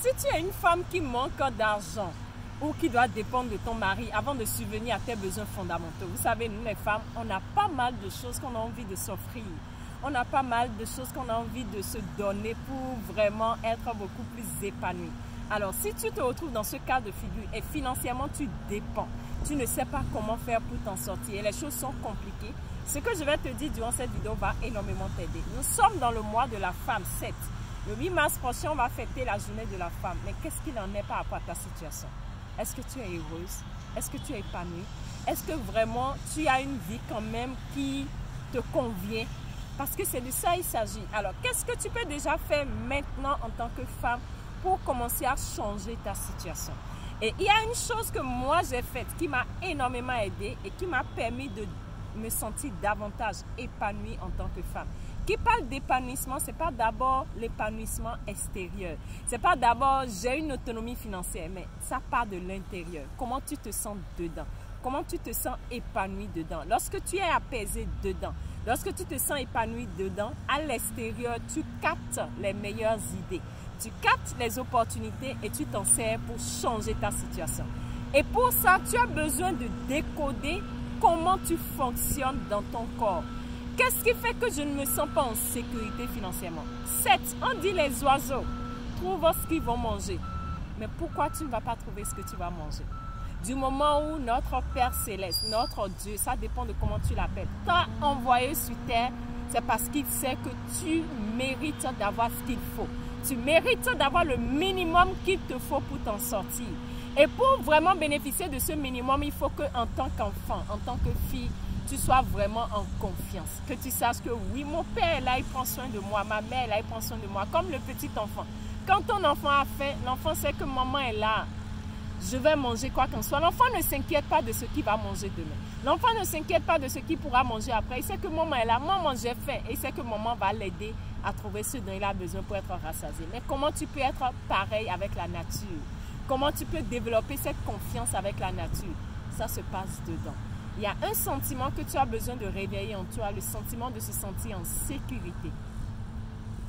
si tu es une femme qui manque d'argent ou qui doit dépendre de ton mari avant de subvenir à tes besoins fondamentaux, vous savez, nous les femmes, on a pas mal de choses qu'on a envie de s'offrir. On a pas mal de choses qu'on a envie de se donner pour vraiment être beaucoup plus épanouie. Alors, si tu te retrouves dans ce cas de figure et financièrement tu dépends, tu ne sais pas comment faire pour t'en sortir et les choses sont compliquées, ce que je vais te dire durant cette vidéo va énormément t'aider. Nous sommes dans le mois de la femme, 7. Le 8 mars prochain, on va fêter la journée de la femme. Mais qu'est-ce qu'il en est par rapport à ta situation? Est-ce que tu es heureuse? Est-ce que tu es épanouie? Est-ce que vraiment tu as une vie quand même qui te convient? Parce que c'est de ça il s'agit. Alors, qu'est-ce que tu peux déjà faire maintenant en tant que femme pour commencer à changer ta situation? Et il y a une chose que moi j'ai faite qui m'a énormément aidée et qui m'a permis de me sentir davantage épanouie en tant que femme. Qui parle d'épanouissement, ce n'est pas d'abord l'épanouissement extérieur. Ce n'est pas d'abord j'ai une autonomie financière, mais ça part de l'intérieur. Comment tu te sens dedans? Comment tu te sens épanoui dedans? Lorsque tu es apaisé dedans, lorsque tu te sens épanoui dedans, à l'extérieur, tu captes les meilleures idées. Tu captes les opportunités et tu t'en sers pour changer ta situation. Et pour ça, tu as besoin de décoder comment tu fonctionnes dans ton corps. Qu'est-ce qui fait que je ne me sens pas en sécurité financièrement? 7. On dit les oiseaux trouvent ce qu'ils vont manger. Mais pourquoi tu ne vas pas trouver ce que tu vas manger? Du moment où notre Père Céleste, notre Dieu, ça dépend de comment tu l'appelles, t'a envoyé sur terre, c'est parce qu'il sait que tu mérites d'avoir ce qu'il faut. Tu mérites d'avoir le minimum qu'il te faut pour t'en sortir. Et pour vraiment bénéficier de ce minimum, il faut qu'en tant qu'enfant, en tant que fille, tu sois vraiment en confiance. Que tu saches que oui, mon père est là, il prend soin de moi. Ma mère est là, il prend soin de moi. Comme le petit enfant. Quand ton enfant a faim, l'enfant sait que maman est là. Je vais manger quoi qu'en soit. L'enfant ne s'inquiète pas de ce qu'il va manger demain. L'enfant ne s'inquiète pas de ce qu'il pourra manger après. Il sait que maman est là. Maman, j'ai faim. Et il sait que maman va l'aider à trouver ce dont il a besoin pour être rassasié. Mais comment tu peux être pareil avec la nature? Comment tu peux développer cette confiance avec la nature? Ça se passe dedans. Il y a un sentiment que tu as besoin de réveiller en toi, le sentiment de se sentir en sécurité.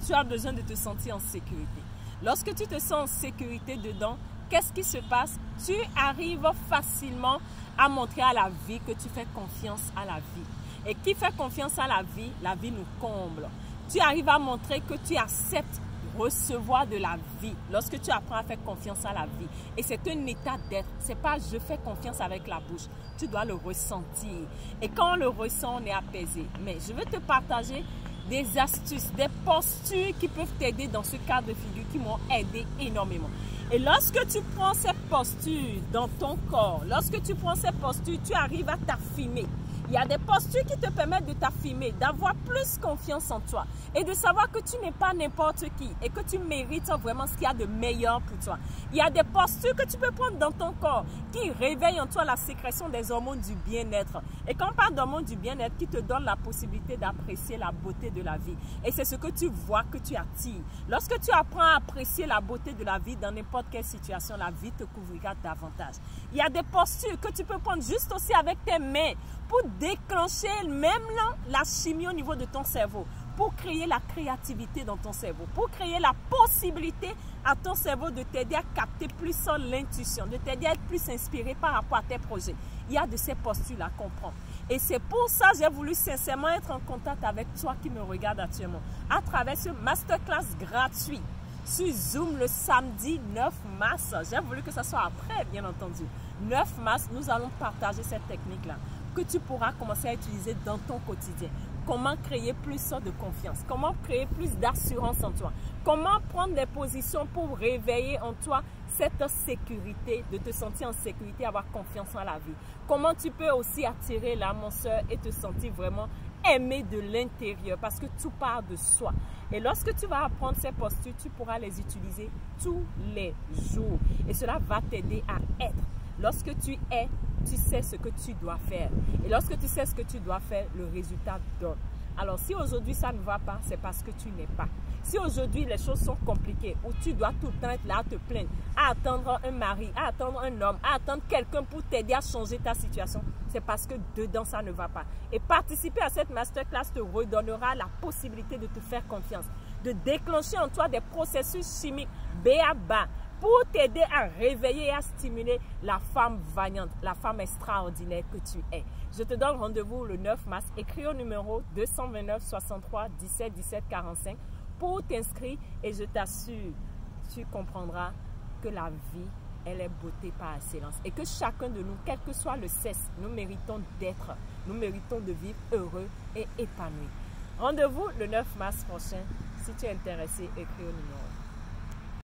Tu as besoin de te sentir en sécurité. Lorsque tu te sens en sécurité dedans, qu'est-ce qui se passe? Tu arrives facilement à montrer à la vie que tu fais confiance à la vie. Et qui fait confiance à la vie nous comble. Tu arrives à montrer que tu acceptes recevoir de la vie lorsque tu apprends à faire confiance à la vie. Et c'est un état d'être. C'est pas je fais confiance avec la bouche. Tu dois le ressentir. Et quand on le ressent, on est apaisé. Mais je veux te partager des astuces, des postures qui peuvent t'aider dans ce cas de figure qui m'ont aidé énormément. Et lorsque tu prends ces postures dans ton corps, lorsque tu prends ces postures, tu arrives à t'affirmer. Il y a des postures qui te permettent de t'affirmer, d'avoir plus confiance en toi et de savoir que tu n'es pas n'importe qui et que tu mérites vraiment ce qu'il y a de meilleur pour toi. Il y a des postures que tu peux prendre dans ton corps qui réveillent en toi la sécrétion des hormones du bien-être. Et quand on parle d'hormones du bien-être, qui te donnent la possibilité d'apprécier la beauté de la vie. Et c'est ce que tu vois que tu attires. Lorsque tu apprends à apprécier la beauté de la vie dans n'importe quelle situation, la vie te couvrira davantage. Il y a des postures que tu peux prendre juste aussi avec tes mains pour déclencher même la chimie au niveau de ton cerveau, pour créer la créativité dans ton cerveau, pour créer la possibilité à ton cerveau de t'aider à capter plus l'intuition, de t'aider à être plus inspiré par rapport à tes projets. Il y a de ces postures-là qu'on prend. Et c'est pour ça que j'ai voulu sincèrement être en contact avec toi qui me regarde actuellement, à travers ce masterclass gratuit sur Zoom le samedi 9 mars. J'ai voulu que ça soit après, bien entendu. 9 mars, nous allons partager cette technique-là que tu pourras commencer à utiliser dans ton quotidien. Comment créer plus de confiance, comment créer plus d'assurance en toi, comment prendre des positions pour réveiller en toi cette sécurité, de te sentir en sécurité, avoir confiance en la vie. Comment tu peux aussi attirer l'âme en sœur et te sentir vraiment aimé de l'intérieur parce que tout part de soi. Et lorsque tu vas apprendre ces postures, tu pourras les utiliser tous les jours et cela va t'aider à être. Lorsque tu es, tu sais ce que tu dois faire. Et lorsque tu sais ce que tu dois faire, le résultat donne. Alors si aujourd'hui ça ne va pas, c'est parce que tu n'es pas. Si aujourd'hui les choses sont compliquées, où tu dois tout le temps être là à te plaindre, à attendre un mari, à attendre un homme, à attendre quelqu'un pour t'aider à changer ta situation, c'est parce que dedans ça ne va pas. Et participer à cette masterclass te redonnera la possibilité de te faire confiance, de déclencher en toi des processus chimiques B.A.B.A. pour t'aider à réveiller et à stimuler la femme vaillante, la femme extraordinaire que tu es. Je te donne rendez-vous le 9 mars. Écris au numéro 229 63 17 17 45 pour t'inscrire et je t'assure, tu comprendras que la vie, elle est beauté par excellence et que chacun de nous, quel que soit le sexe, nous méritons d'être, nous méritons de vivre heureux et épanouis. Rendez-vous le 9 mars prochain. Si tu es intéressé, écris au numéro.